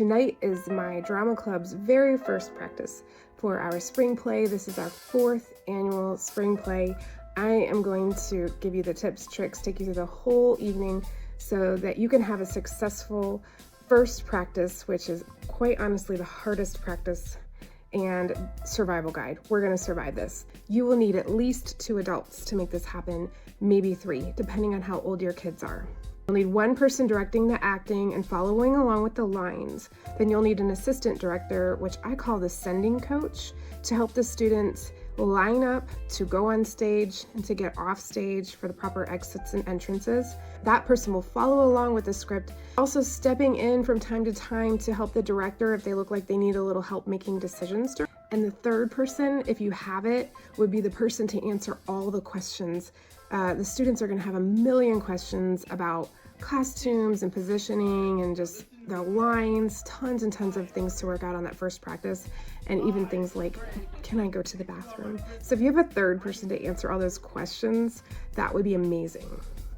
Tonight is my drama club's very first practice for our spring play. This is our 4th annual spring play. I am going to give you the tips, tricks, take you through the whole evening so that you can have a successful first practice, which is quite honestly the hardest practice, and survival guide. We're gonna survive this. You will need at least 2 adults to make this happen, maybe 3, depending on how old your kids are. You'll need 1 person directing the acting and following along with the lines. Then you'll need an assistant director, which I call the sending coach, to help the students line up to go on stage and to get off stage for the proper exits and entrances. That person will follow along with the script, also stepping in from time to time to help the director if they look like they need a little help making decisions. And the 3rd person, if you have it, would be the person to answer all the questions. The students are going to have a million questions about costumes and positioning and just the lines, tons and tons of things to work out on that first practice, and even things like, can I go to the bathroom? So if you have a 3rd person to answer all those questions, that would be amazing.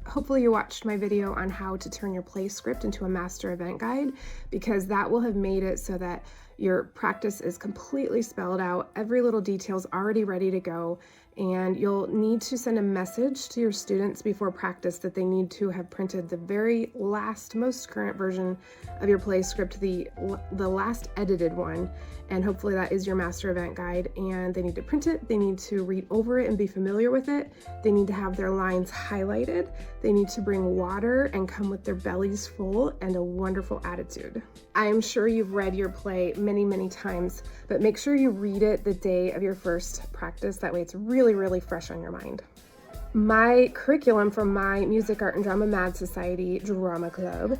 Hopefully you watched my video on how to turn your play script into a master event guide, because that will have made it so that your practice is completely spelled out, every little detail's already ready to go, and you'll need to send a message to your students before practice that they need to have printed the very last, most current version of your play script, the last edited one, and hopefully that is your master event guide. And they need to print it, they need to read over it and be familiar with it, they need to have their lines highlighted, they need to bring water and come with their bellies full and a wonderful attitude. I am sure you've read your play many times, but make sure you read it the day of your first practice. That way it's really fresh on your mind. My curriculum from my Music, Art, and Drama M.A.D Society Drama Club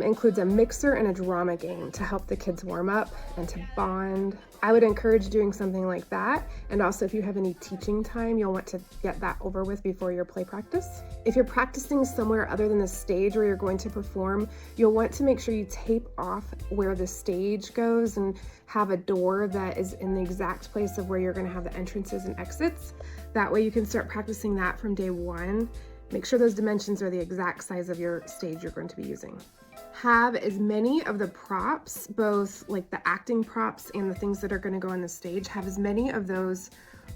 includes a mixer and a drama game to help the kids warm up and to bond. I would encourage doing something like that, and also if you have any teaching time, you'll want to get that over with before your play practice. If you're practicing somewhere other than the stage where you're going to perform, you'll want to make sure you tape off where the stage goes and have a door that is in the exact place of where you're going to have the entrances and exits. That way you can start practicing that from day 1. Make sure those dimensions are the exact size of your stage you're going to be using. Have as many of the props, both like the acting props and the things that are going to go on the stage, have as many of those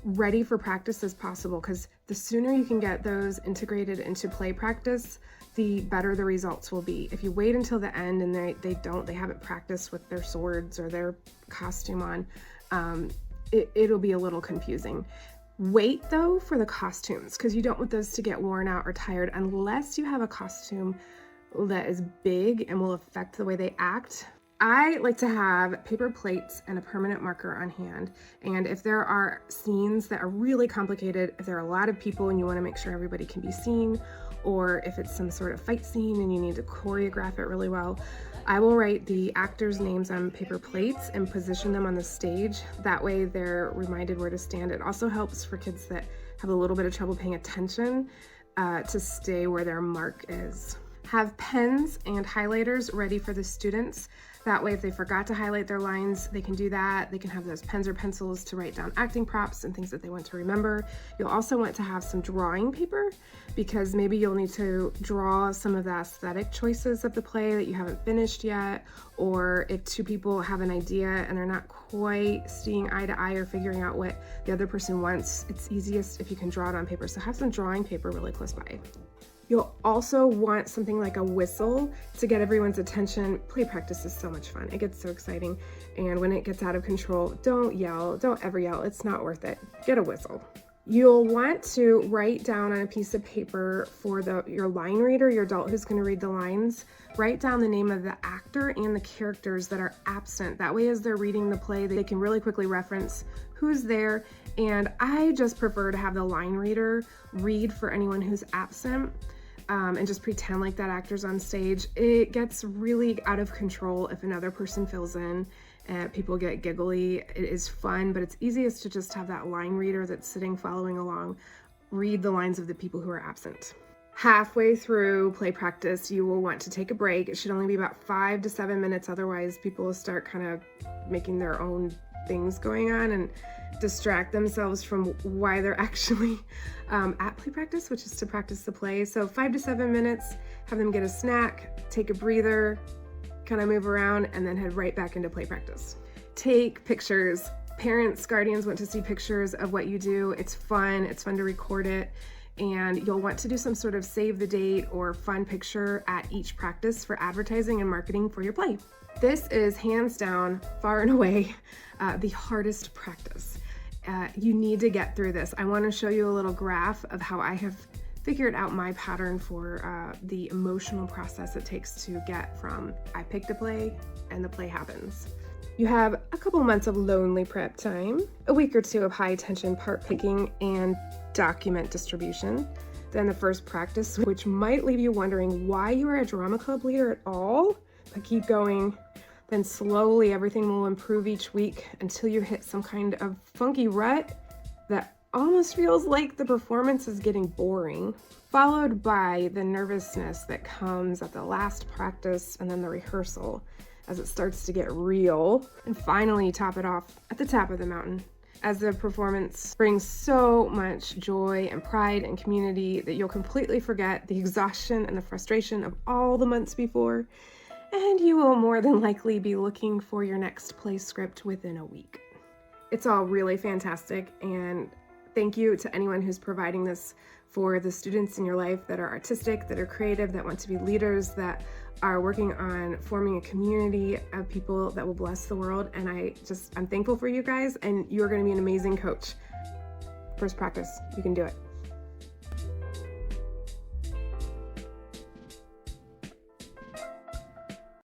ready for practice as possible, because the sooner you can get those integrated into play practice, the better the results will be. If you wait until the end and they haven't practiced with their swords or their costume on, it'll be a little confusing. Wait though for the costumes, because you don't want those to get worn out or tired unless you have a costume that is big and will affect the way they act. I like to have paper plates and a permanent marker on hand, and if there are scenes that are really complicated, if there are a lot of people and you want to make sure everybody can be seen, or if it's some sort of fight scene and you need to choreograph it really well, I will write the actors' names on paper plates and position them on the stage. That way they're reminded where to stand. It also helps for kids that have a little bit of trouble paying attention to stay where their mark is. Have pens and highlighters ready for the students. That way if they forgot to highlight their lines, they can do that. They can have those pens or pencils to write down acting props and things that they want to remember. You'll also want to have some drawing paper, because maybe you'll need to draw some of the aesthetic choices of the play that you haven't finished yet, or if 2 people have an idea and they're not quite seeing eye to eye or figuring out what the other person wants, it's easiest if you can draw it on paper. So have some drawing paper really close by. You'll also want something like a whistle to get everyone's attention. Play practice is so much fun. It gets so exciting. And when it gets out of control, don't yell. Don't ever yell. It's not worth it. Get a whistle. You'll want to write down on a piece of paper for your line reader, your adult who's going to read the lines, write down the name of the actor and the characters that are absent. That way as they're reading the play, they can really quickly reference who's there. And I just prefer to have the line reader read for anyone who's absent. And just pretend like that actor's on stage. It gets really out of control if another person fills in and people get giggly. It is fun, but it's easiest to just have that line reader that's sitting following along read the lines of the people who are absent. Halfway through play practice, you will want to take a break. It should only be about 5 to 7 minutes, otherwise people will start kind of making their own things going on and distract themselves from why they're actually at play practice, which is to practice the play. So 5 to 7 minutes, have them get a snack, take a breather, kind of move around, and then head right back into play practice. Take pictures. Parents, guardians want to see pictures of what you do. It's fun to record it, and you'll want to do some sort of save the date or fun picture at each practice for advertising and marketing for your play. This is hands down, far and away, the hardest practice. You need to get through this. I want to show you a little graph of how I have figured out my pattern for the emotional process it takes to get from I picked a play and the play happens. You have a couple months of lonely prep time, a week or two of high tension part picking and document distribution, then the first practice, which might leave you wondering why you are a drama club leader at all, but keep going. Then slowly everything will improve each week until you hit some kind of funky rut that almost feels like the performance is getting boring, followed by the nervousness that comes at the last practice and then the rehearsal as it starts to get real, and finally you top it off at the top of the mountain as the performance brings so much joy and pride and community that you'll completely forget the exhaustion and the frustration of all the months before, and you will more than likely be looking for your next play script within a week. It's all really fantastic, and thank you to anyone who's providing this for the students in your life that are artistic, that are creative, that want to be leaders, that are working on forming a community of people that will bless the world. And I'm thankful for you guys, and you're going to be an amazing coach. First practice, you can do it.